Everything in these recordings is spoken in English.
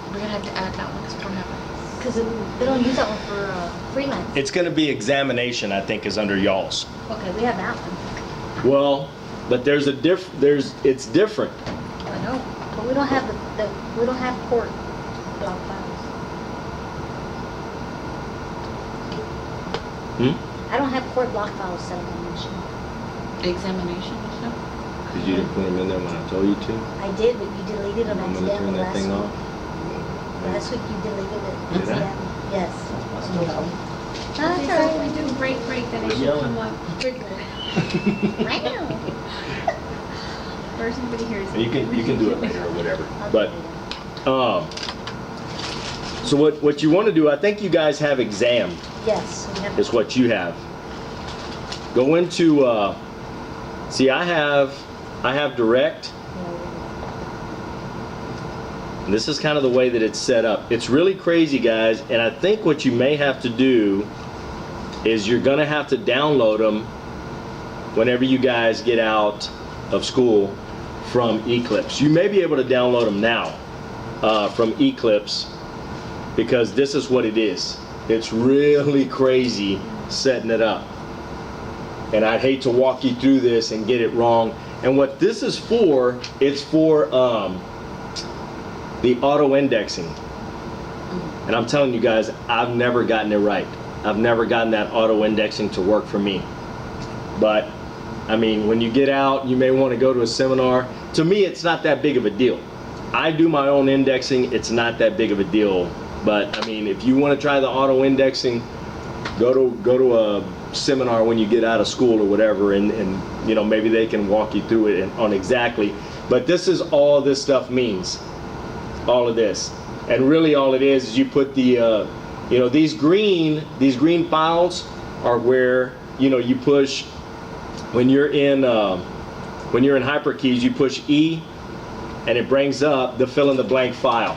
We're gonna have to add that one because we don't have it. Because they don't use that one for freelance. It's going to be examination, I think, is under y'all's. Okay, we have that one. Well, but there's a it's different. I know, but we don't have we don't have court block files. I don't have court block files set up on the machine. Examination and stuff? Because you didn't put them in there when I told you to. I did, but you deleted them I'm going to turn accidentally that last thing week. off. Last week you deleted it Did I? accidentally. Yes. That's No, Okay, that's so if all we do break, then it should Yelling. come up. right. Or somebody hears it. You can do it later or whatever. I'll But delete it. so what you want to do, I think you guys have exam Yes, we have. is what you have. Go into see I have direct. And this is kind of the way that it's set up. It's really crazy, guys, and I think what you may have to do is you're gonna have to download them whenever you guys get out of school from Eclipse. You may be able to download them now from Eclipse, because this is what it is. It's really crazy setting it up. And I'd hate to walk you through this and get it wrong. And what this is for, it's for the auto indexing. And I'm telling you guys, I've never gotten it right. I've never gotten that auto indexing to work for me. But I mean, when you get out, you may want to go to a seminar. To me, it's not that big of a deal. I do my own indexing. It's not that big of a deal. But I mean, if you want to try the auto indexing, go to a seminar when you get out of school or whatever, and you know, maybe they can walk you through it on exactly. But this is all this stuff means. All of this, and really all it is you put the you know, these green files are where, you know, you push when you're in HyperKeys, you push E and it brings up the fill in the blank file,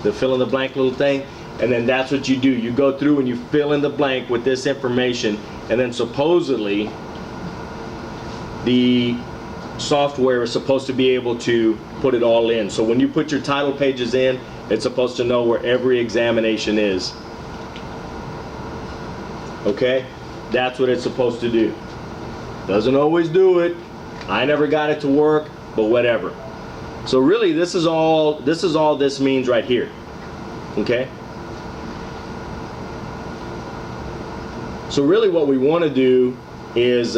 the fill in the blank little thing, and then that's what you do. You go through and you fill in the blank with this information, and then supposedly the software is supposed to be able to put it all in. So when you put your title pages in, it's supposed to know where every examination is. Okay? That's what it's supposed to do. Doesn't always do it. I never got it to work, but whatever. So really, this is all this means right here. Okay? So really what we want to do is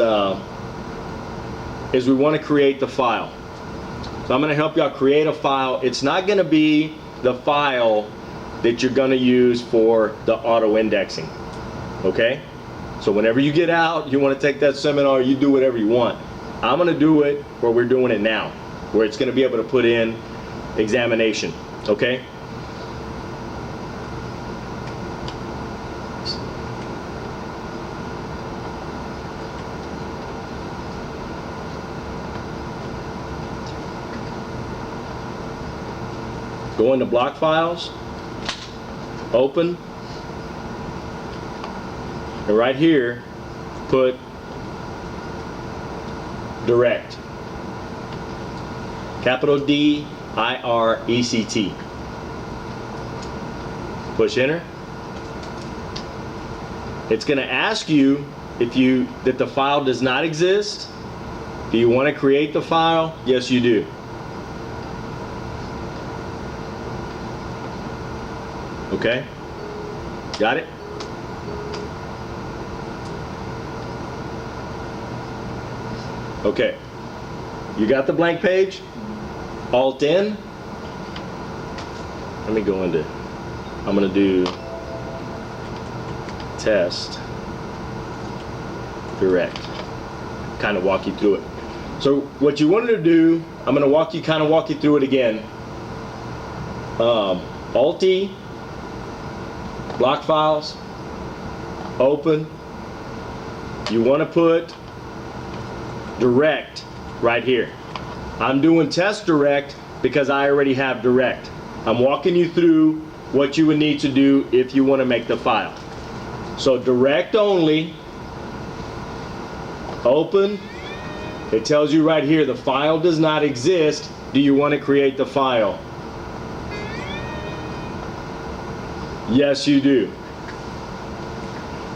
we want to create the file. So I'm going to help y'all create a file. It's not going to be the file that you're going to use for the auto indexing. Okay? So whenever you get out, you want to take that seminar, you do whatever you want. I'm going to do it where we're doing it now, where it's going to be able to put in examination. Okay? Go into block files, open, and right here put direct, capital D-I-R-E-C-T. Push enter. It's going to ask you that the file does not exist. Do you want to create the file? Yes, you do. Okay? Got it? Okay. You got the blank page? Alt N. Let me go into, I'm going to do test direct. Kind of walk you through it. So what you wanted to do, I'm going to kind of walk you through it again. Alt E, block files, open. You want to put direct right here. I'm doing test direct because I already have direct. I'm walking you through what you would need to do if you want to make the file. So direct only, open. It tells you right here the file does not exist. Do you want to create the file? Yes, you do.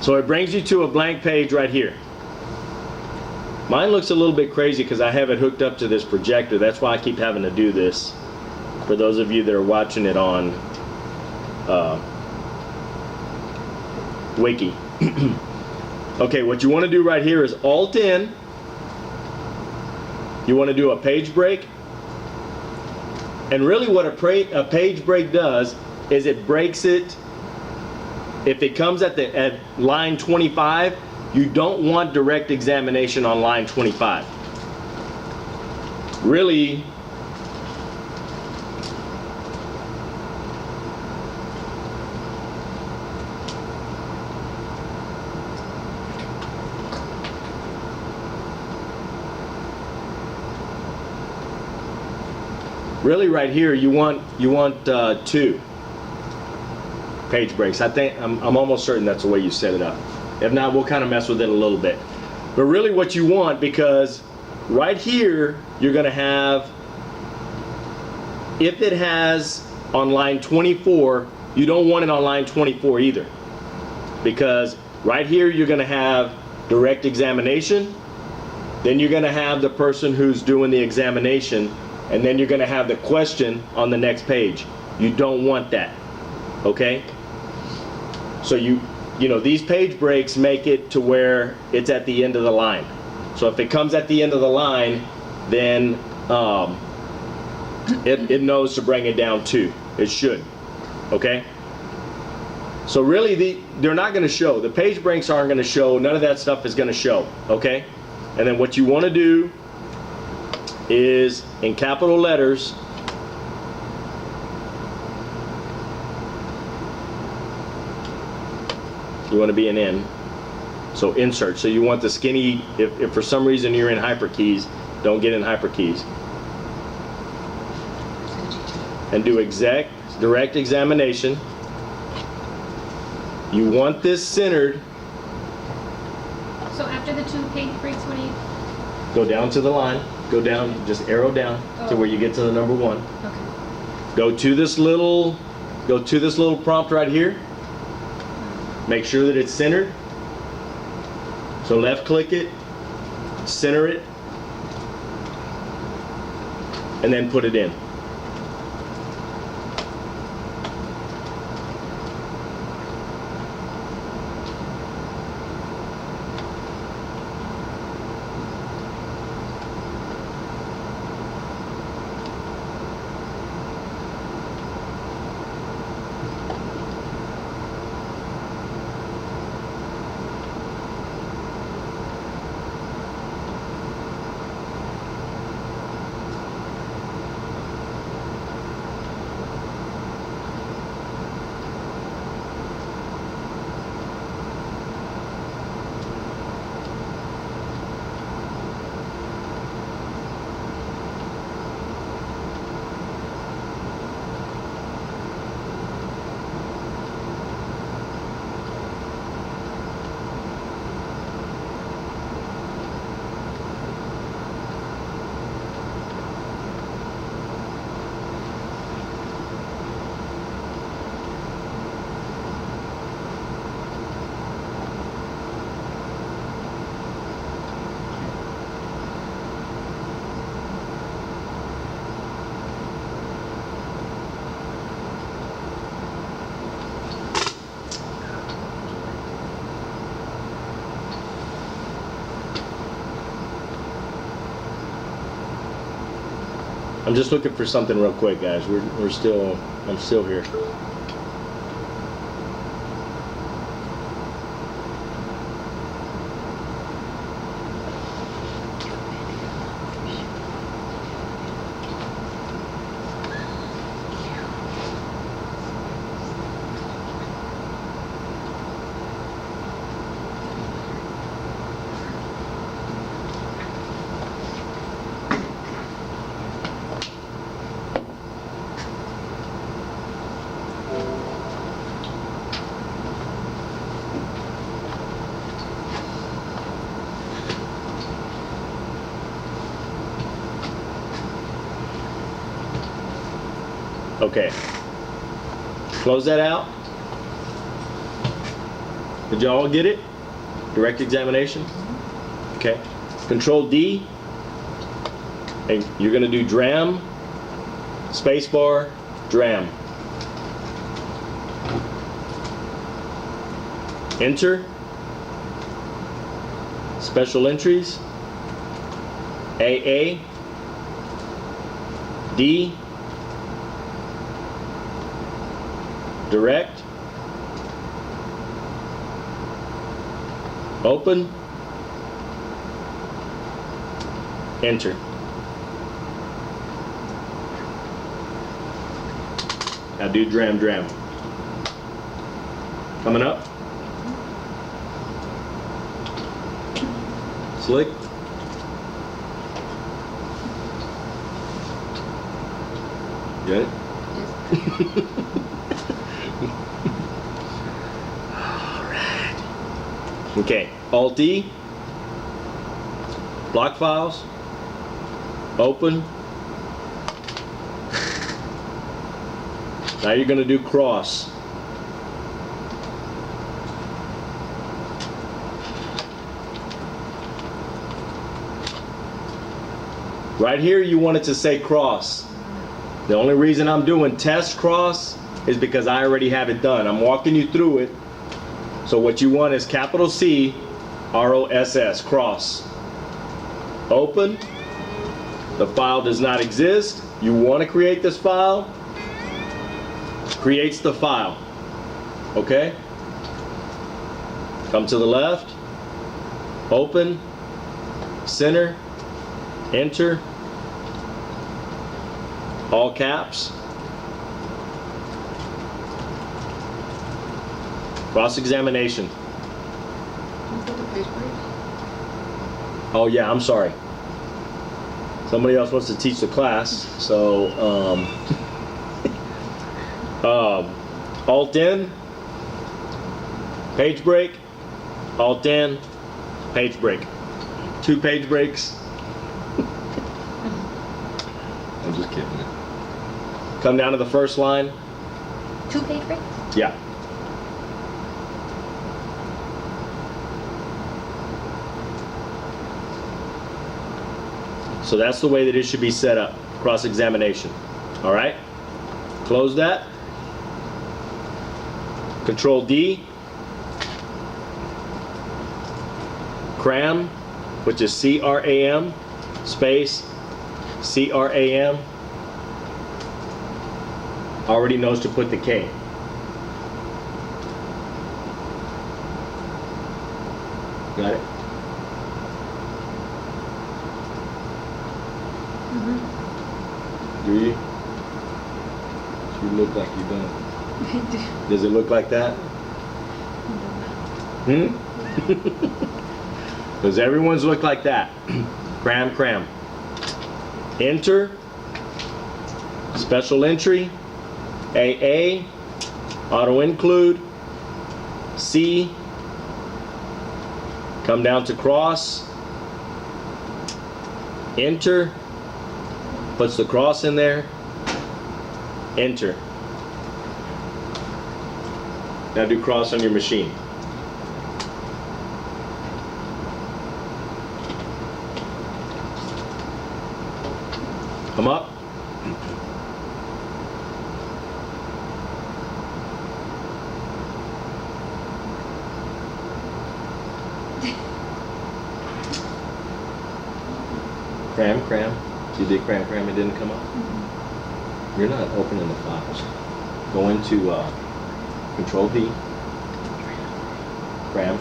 So it brings you to a blank page right here. Mine looks a little bit crazy because I have it hooked up to this projector. That's why I keep having to do this. For those of you that are watching it on Wiki. Okay, what you want to do right here is Alt in. You want to do a page break. And really what a page break does is it breaks it. If it comes at line 25, you don't want direct examination on line 25. Really, right here you want 2 page breaks. I think I'm almost certain that's the way you set it up. If not, we'll kind of mess with it a little bit. But really what you want, because right here you're going to have, if it has on line 24, you don't want it on line 24 either, because right here you're going to have direct examination, then you're going to have the person who's doing the examination, and then you're going to have the question on the next page. You don't want that. Okay? So you know, these page breaks make it to where it's at the end of the line. So if it comes at the end of the line, then it knows to bring it down 2. It should. Okay? So really they're not going to show. The page breaks aren't going to show. None of that stuff is going to show. Okay? And then what you want to do is in capital letters, you want to be an N, so insert. So you want the skinny, if for some reason you're in hyperkeys, don't get in hyperkeys. And do direct examination. You want this centered. So after the 2 page breaks, what do you? Go down to the line. Go down, just arrow down to where you get to the number 1. Okay. Go to this little prompt right here. Make sure that it's centered. So left click it, center it, and then put it in. I'm just looking for something real quick, guys. I'm still here. Okay. Close that out. Did y'all all get it? Direct examination? Okay. Control D. And you're going to do DRAM, spacebar, DRAM. Enter. Special entries. AA. D. Direct. Open. Enter. Now do DRAM. Coming up. Slick. Got it? Yes. Okay. Alt D. Block files. Open. Now you're going to do cross. Right here you want it to say cross. The only reason I'm doing test cross is because I already have it done. I'm walking you through it. So what you want is capital C, ROSS, cross. Open. The file does not exist. You want to create this file. Creates the file. Okay? Come to the left. Open. Center. Enter. All caps. Cross-examination. Can you put the page break? Oh yeah, I'm sorry. Somebody else wants to teach the class, so Alt N, page break, Alt N, page break. 2 page breaks. I'm just kidding. Come down to the first line. 2 page breaks? Yeah. So that's the way that it should be set up, cross-examination. All right? Close that. Control D. Cram, which is C-R-A-M, space, C-R-A-M. Already knows to put the K. Got it? Do you? You look like you don't. Does it look like that? Does everyone's look like that? Cram. Enter. Special entry. AA. Auto include. C. Come down to cross. Enter. Puts the cross in there. Enter. Now do cross on your machine. Come up. Cram. You did cram, it didn't come up? You're not opening the files. Go into Control D. Cram.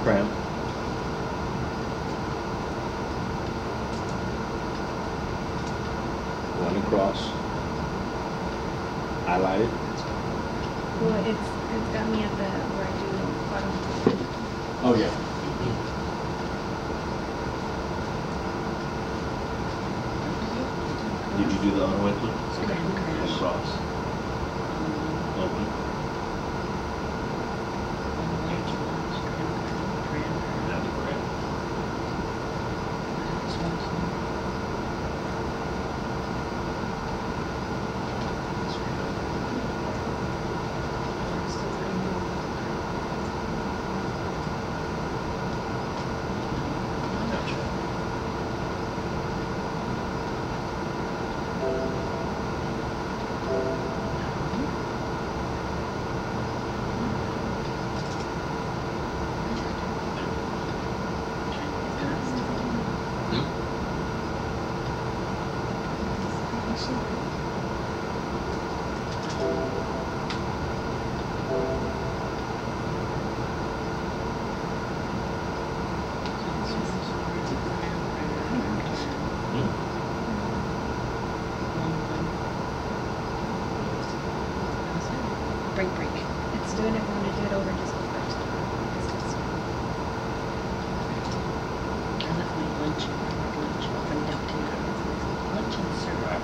Going across. Highlight it. Well, it's got me at the where I do bottom. Oh yeah. Did you do the auto include? Cross. Open. Now do cram. break. Let's do it if we want to do it over, just go first. I left my lunch open downtown. Lunch and syrup.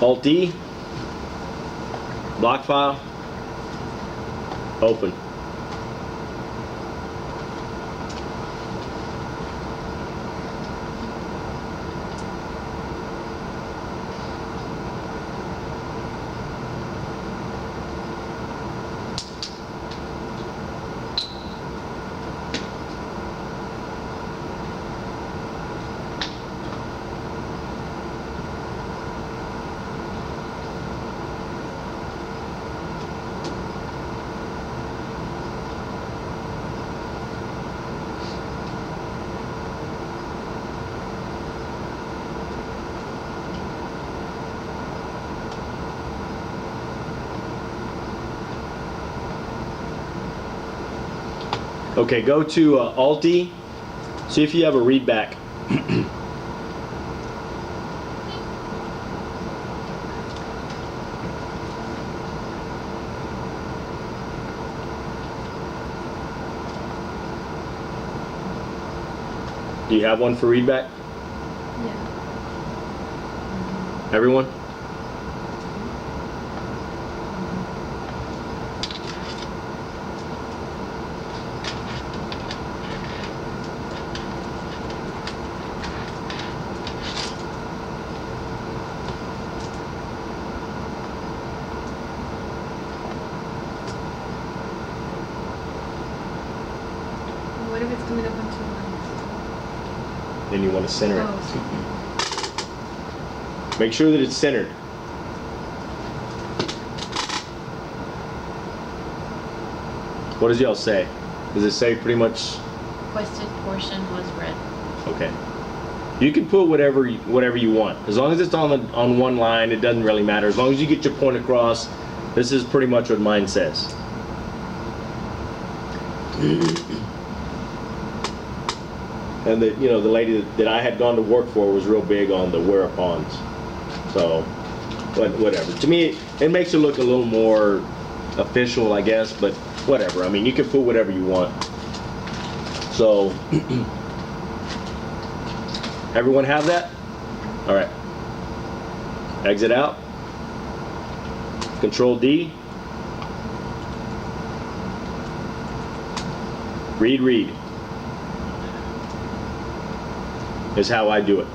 Alt D. Block file. Open. Okay, go to Alt D. See if you have a read back. Do you have one for read back? Yeah. Everyone? What if it's coming up on 2 lines? Then you want to center it. Oh, Make sure that it's centered. What does y'all say? Does it say pretty much? Requested portion was read. Okay. You can put whatever you want. As long as it's on one line, it doesn't really matter. As long as you get your point across, this is pretty much what mine says. And the lady that I had gone to work for was real big on the whereupons. So, whatever. To me, it makes it look a little more official, I guess. But whatever. I mean, you can put whatever you want. So, everyone have that? All right. Exit out. Control D. Read. Is how I do it.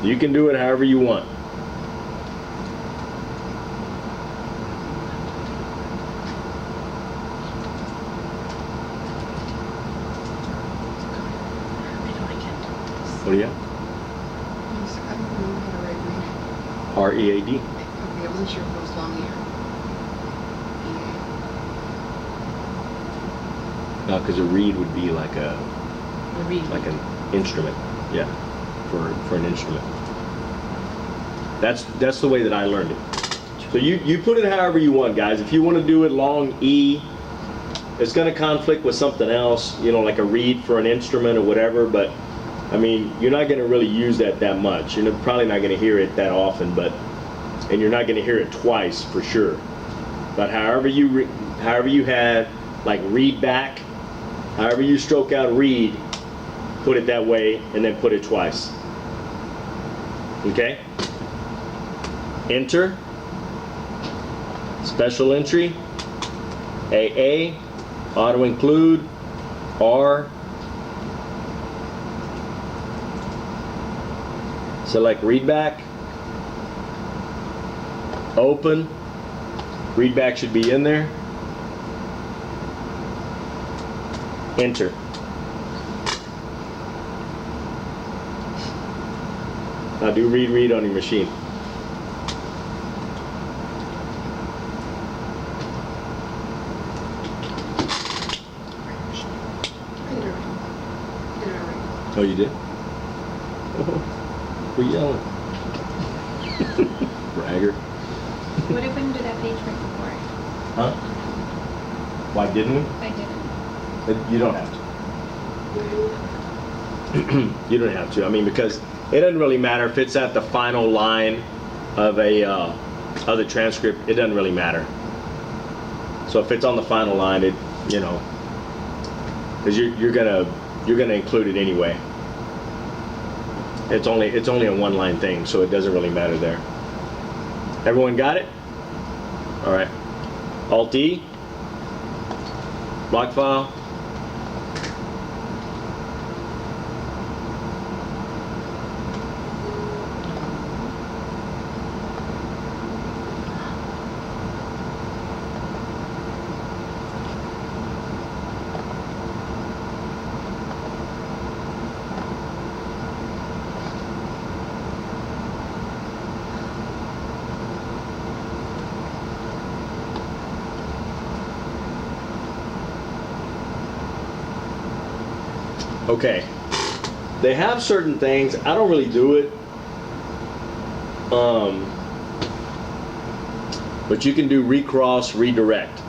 You can do it however you want. What do you have? I don't know how to write read. R-E-A-D. Okay, I wasn't sure if it was long ear. No, because a reed would be like an instrument. Yeah, for an instrument. That's the way that I learned it. So you put it however you want, guys. If you want to do it long E, it's going to conflict with something else, like a reed for an instrument or whatever. But I mean, you're not going to really use that much. You're probably not going to hear it that often, and you're not going to hear it twice for sure. But however you had like read back, however you stroke out read, put it that way, and then put it twice. Okay? Enter. Special entry. AA. Auto include. R. Select read back. Open. Read back should be in there. Enter. Now do read on your machine. I did it already. Oh, you did? Oh, we're yelling. Bragger. what if we didn't do that page right before? Huh? Why didn't we? I didn't. You don't have to. You don't have to. I mean, because it doesn't really matter if it's at the final line of the transcript. It doesn't really matter. So if it's on the final line, it, you know, because you're gonna include it anyway. It's only a one-line thing, so it doesn't really matter there. Everyone got it? All right. Alt E. Block file. Okay, they have certain things. I don't really do it, but you can do recross, redirect.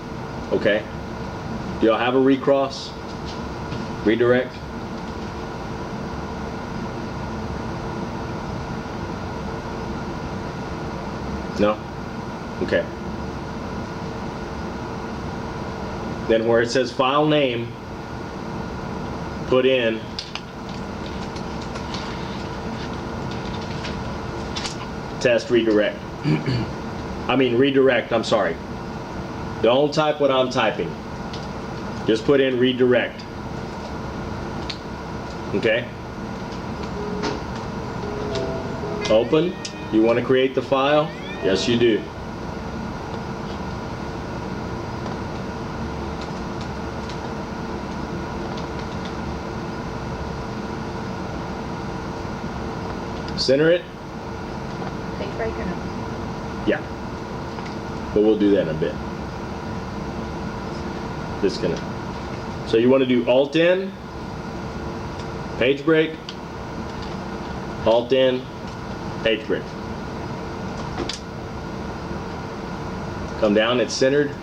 Okay, do y'all have a recross, redirect? No? Okay. Then where it says file name, put in test redirect. I mean redirect, I'm sorry. Don't type what I'm typing. Just put in redirect. Okay? Open. You want to create the file? Yes, you do. Center it. Take break or no? Yeah. But we'll do that in a bit. Just gonna. So you want to do Alt N, page break, Alt N, page break. Come down, it's centered.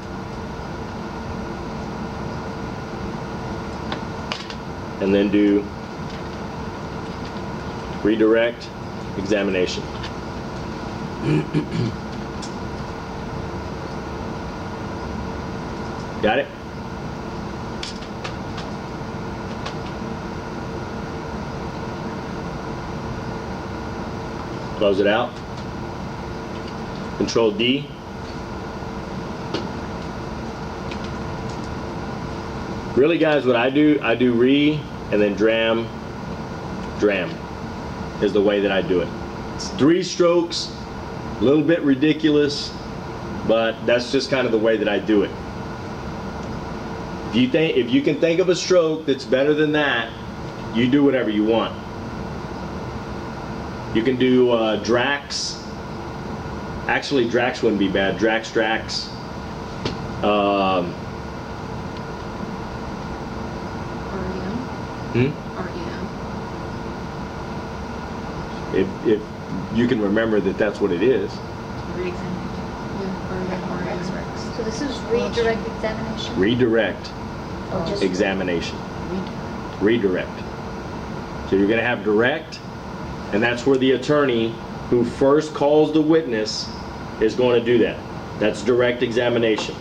And then do redirect, examination. Got it? Close it out. Control D. Really, guys, what I do re and then dram is the way that I do it. It's 3 strokes, a little bit ridiculous, but that's just kind of the way that I do it. If you can think of a stroke that's better than that, you do whatever you want. You can do Drax. Actually, Drax wouldn't be bad. Drax. REM. If you can remember that that's what it is. Re-examine. Yeah, REM. So this is redirect examination? Redirect Oh, just examination. Redirect. Redirect. So you're going to have direct, and that's where the attorney who first calls the witness is going to do that. That's direct examination.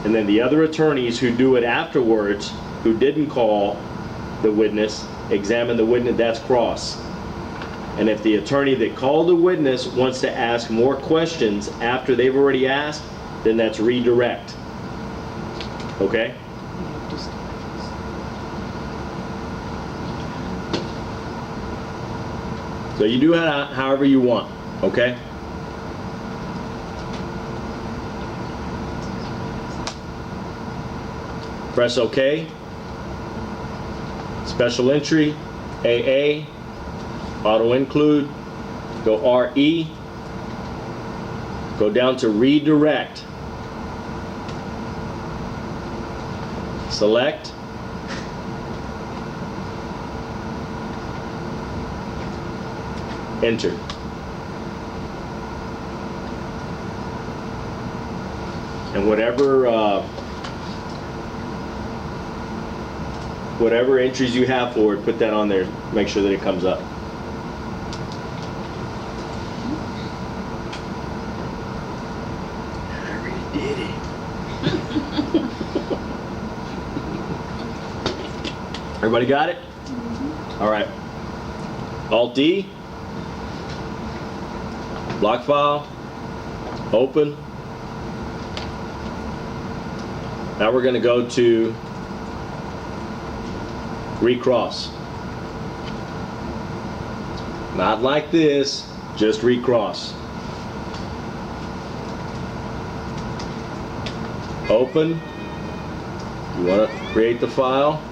And then the other attorneys who do it afterwards, who didn't call the witness, examine the witness, that's cross. And if the attorney that called the witness wants to ask more questions after they've already asked, then that's redirect. Okay? Just So you do it however you want, okay? Press OK. Special entry, AA, auto include, go RE, go down to redirect. Select. Enter. And whatever whatever entries you have for it, put that on there. Make sure that it comes up. I already did it. Everybody got it? All right. Alt D. Block file. Open. Now we're going to go to recross. Not like this, just recross. Open. You want to create the file.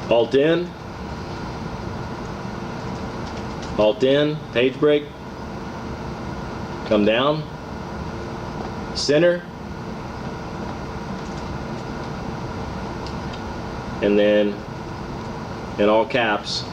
Alt in. Alt in, page break. Come down. Center. And then in all caps,